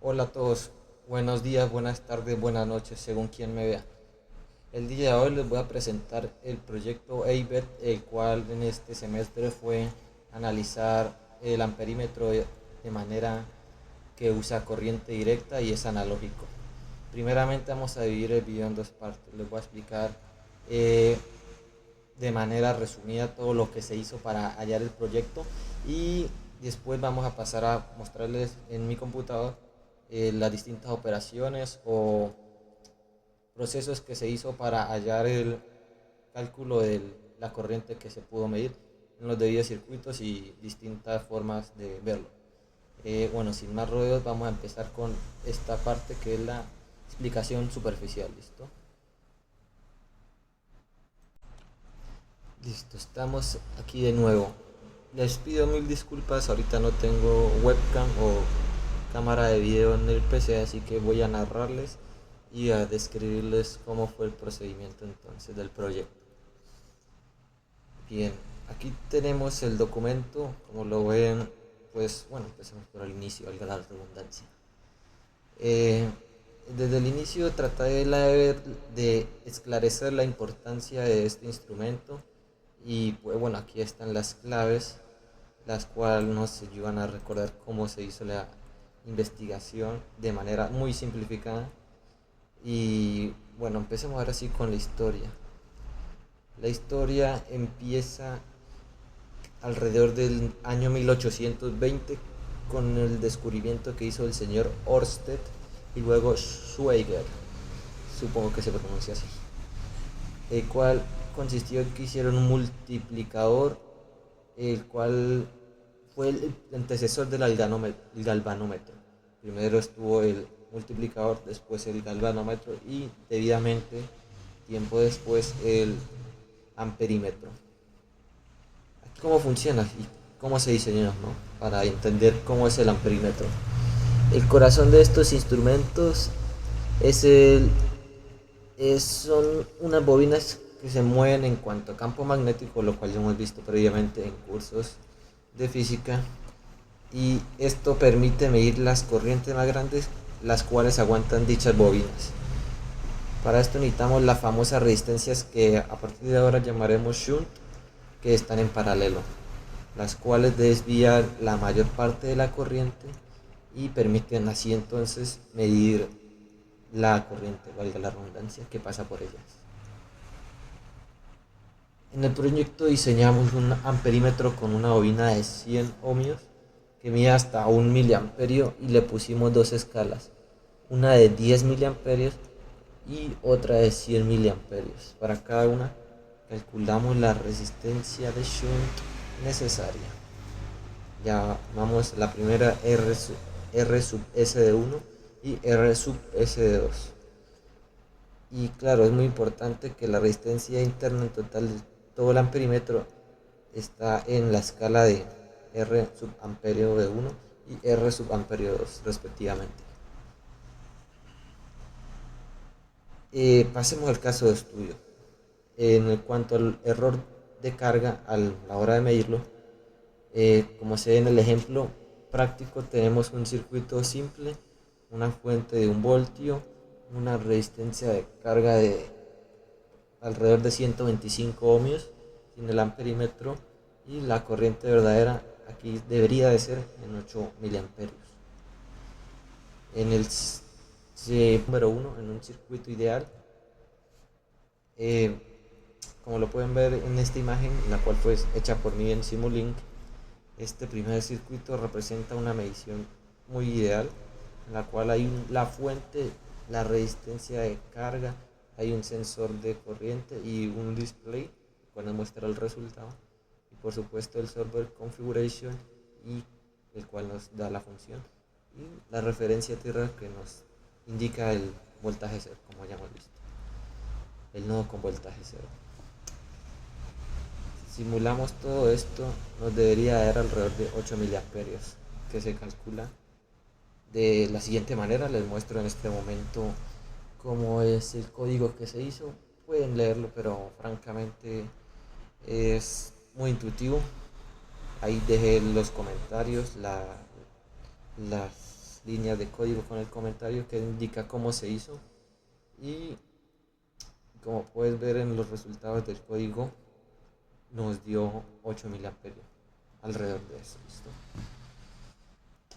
Hola a todos, buenos días, buenas tardes, buenas noches, según quien me vea. El día de hoy les voy a presentar el proyecto EIBET, el cual en este semestre fue analizar el amperímetro de manera que usa corriente directa y es analógico. Primeramente vamos a dividir el video en dos partes. Les voy a explicar eh, de manera resumida todo lo que se hizo para hallar el proyecto y después vamos a pasar a mostrarles en mi computador las distintas operaciones o procesos que se hizo para hallar el cálculo de la corriente que se pudo medir en los debidos circuitos y distintas formas de verlo. Bueno, sin más rodeos, vamos a empezar con esta parte que es la explicación superficial. ¿Listo? Listo, estamos aquí de nuevo. Les pido mil disculpas, ahorita no tengo webcam o cámara de video en el PC, así que voy a narrarles y a describirles cómo fue el procedimiento entonces del proyecto. Bien, aquí tenemos el documento, como lo ven, pues bueno, empecemos por el inicio, valga la redundancia. Eh, Desde el inicio traté de esclarecer la importancia de este instrumento y pues bueno, aquí están las claves, las cuales nos ayudan a recordar cómo se hizo la investigación de manera muy simplificada. Y bueno, empecemos ahora sí con la historia. La historia empieza alrededor del año 1820 con el descubrimiento que hizo el señor Ørsted y luego Schweigert, supongo que se pronuncia así, el cual consistió en que hicieron un multiplicador, el cual fue el antecesor del galvanómetro. Primero estuvo el multiplicador, después el galvanómetro y debidamente tiempo después el amperímetro. Aquí cómo funciona y cómo se diseñó, ¿no? Para entender cómo es el amperímetro. El corazón de estos instrumentos es son unas bobinas que se mueven en cuanto a campo magnético, lo cual ya hemos visto previamente en cursos de física, y esto permite medir las corrientes más grandes, las cuales aguantan dichas bobinas. Para esto necesitamos las famosas resistencias que a partir de ahora llamaremos shunt, que están en paralelo, las cuales desvían la mayor parte de la corriente y permiten así entonces medir la corriente, valga la redundancia, que pasa por ellas. En el proyecto diseñamos un amperímetro con una bobina de 100 ohmios que mide hasta 1 miliamperio y le pusimos dos escalas, una de 10 miliamperios y otra de 100 miliamperios. Para cada una calculamos la resistencia de shunt necesaria. Ya vamos, la primera R sub S de 1 y R sub S de 2. Y claro, es muy importante que la resistencia interna en total de todo el amperímetro está en la escala de R subamperio de 1 y R subamperio de 2 respectivamente. Pasemos al caso de estudio. En cuanto al error de carga a la hora de medirlo, como se ve en el ejemplo práctico, tenemos un circuito simple, una fuente de 1 voltio, una resistencia de carga de alrededor de 125 ohmios sin el amperímetro y la corriente verdadera aquí debería de ser en 8 miliamperios. En el número 1, en un circuito ideal, eh, como lo pueden ver en esta imagen, la cual fue hecha por mí en Simulink, este primer circuito representa una medición muy ideal, en la cual hay la fuente, la resistencia de carga, hay un sensor de corriente y un display que nos muestra el resultado, y por supuesto el server configuration, y el cual nos da la función, y la referencia tierra que nos indica el voltaje cero, como ya hemos visto, el nodo con voltaje cero. Simulamos todo esto, nos debería dar alrededor de 8 miliamperios, que se calcula de la siguiente manera. Les muestro en este momento cómo es el código que se hizo. Pueden leerlo, pero francamente es muy intuitivo. Ahí dejé los comentarios, las líneas de código con el comentario que indica cómo se hizo. Y como puedes ver en los resultados del código, nos dio 8 miliamperios, alrededor de eso. ¿Listo?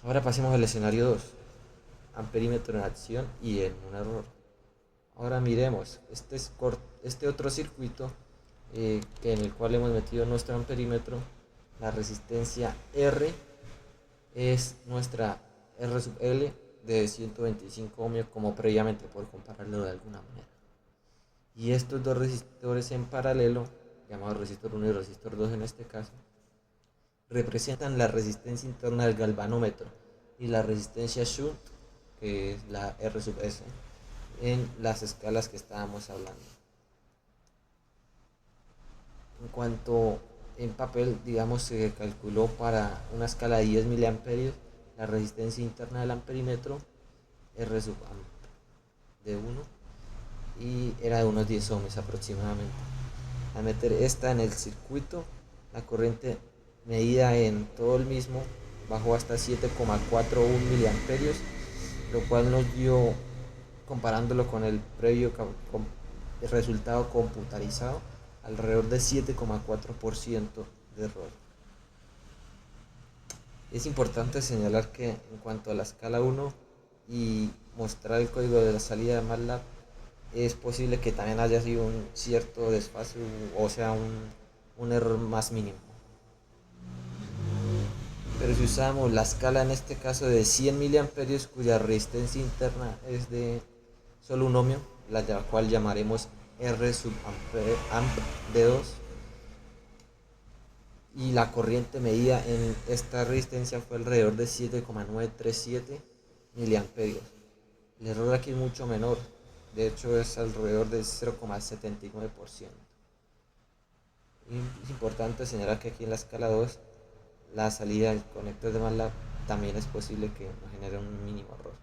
Ahora pasemos al escenario 2, amperímetro en acción y en un error. Ahora miremos este otro circuito en el cual hemos metido nuestro amperímetro. La resistencia R es nuestra R sub L de 125 ohmios, como previamente, por compararlo de alguna manera. Y estos dos resistores en paralelo, llamados resistor 1 y resistor 2 en este caso, representan la resistencia interna del galvanómetro y la resistencia shunt, que es la R sub S, en las escalas que estábamos hablando. En cuanto en papel, digamos, se calculó para una escala de 10 miliamperios la resistencia interna del amperímetro R sub amp de 1 y era de unos 10 ohms aproximadamente. Al meter esta en el circuito, la corriente medida en todo el mismo bajó hasta 7,41 miliamperios, lo cual nos dio, comparándolo con el previo resultado computarizado, alrededor de 7,4% de error. Es importante señalar que en cuanto a la escala 1 y mostrar el código de la salida de MATLAB, es posible que también haya sido un cierto desfase, o sea, un error más mínimo. Pero si usamos la escala en este caso de 100 miliamperios, cuya resistencia interna es de solo un ohmio, la cual llamaremos R sub amp de 2, y la corriente medida en esta resistencia fue alrededor de 7,937 miliamperios. El error aquí es mucho menor, de hecho es alrededor del 0,79%. Y es importante señalar que aquí en la escala 2, la salida del conector de MATLAB también es posible que nos genere un mínimo error.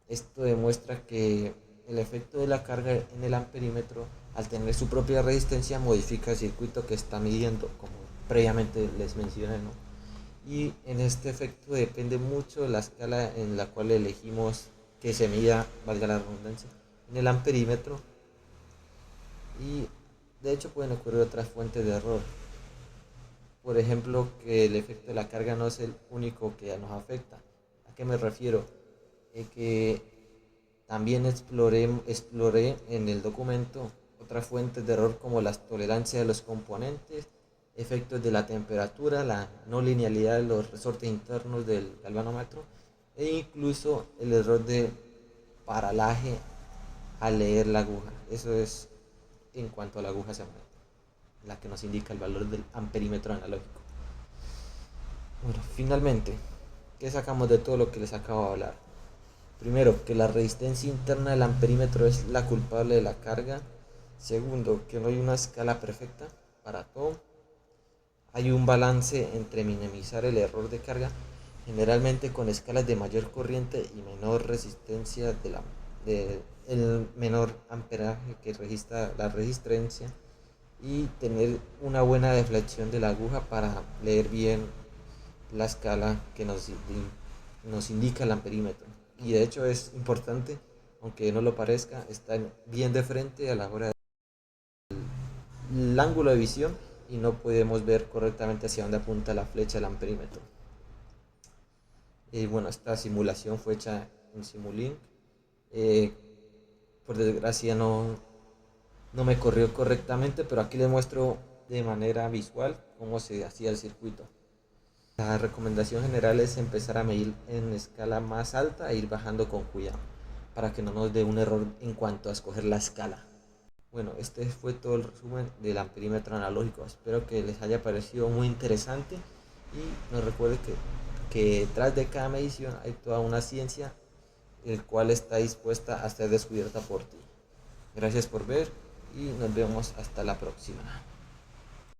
Esto demuestra que el efecto de la carga en el amperímetro, al tener su propia resistencia, modifica el circuito que está midiendo, como previamente les mencioné, ¿no? Y en este efecto depende mucho de la escala en la cual elegimos que se mida, valga la redundancia, en el amperímetro. Y de hecho pueden ocurrir otras fuentes de error. Por ejemplo, que el efecto de la carga no es el único que nos afecta. ¿A qué me refiero? Que también exploré en el documento otras fuentes de error como las tolerancias de los componentes, efectos de la temperatura, la no linealidad de los resortes internos del galvanómetro e incluso el error de paralaje al leer la aguja. Eso es en cuanto a la aguja se mueve, la que nos indica el valor del amperímetro analógico. Bueno, finalmente, ¿qué sacamos de todo lo que les acabo de hablar? Primero, que la resistencia interna del amperímetro es la culpable de la carga. Segundo, que no hay una escala perfecta para todo. Hay un balance entre minimizar el error de carga, generalmente con escalas de mayor corriente y menor resistencia el menor amperaje que registra la resistencia, y tener una buena deflexión de la aguja para leer bien la escala que nos indica el amperímetro. Y de hecho es importante, aunque no lo parezca, estar bien de frente a la hora del ángulo de visión y no podemos ver correctamente hacia dónde apunta la flecha del amperímetro. Y bueno, esta simulación fue hecha en Simulink. Por desgracia no me corrió correctamente, pero aquí les muestro de manera visual cómo se hacía el circuito. La recomendación general es empezar a medir en escala más alta e ir bajando con cuidado para que no nos dé un error en cuanto a escoger la escala. Bueno, este fue todo el resumen del amperímetro analógico. Espero que les haya parecido muy interesante y nos recuerde que detrás de cada medición hay toda una ciencia, el cual está dispuesta a ser descubierta por ti. Gracias por ver y nos vemos hasta la próxima.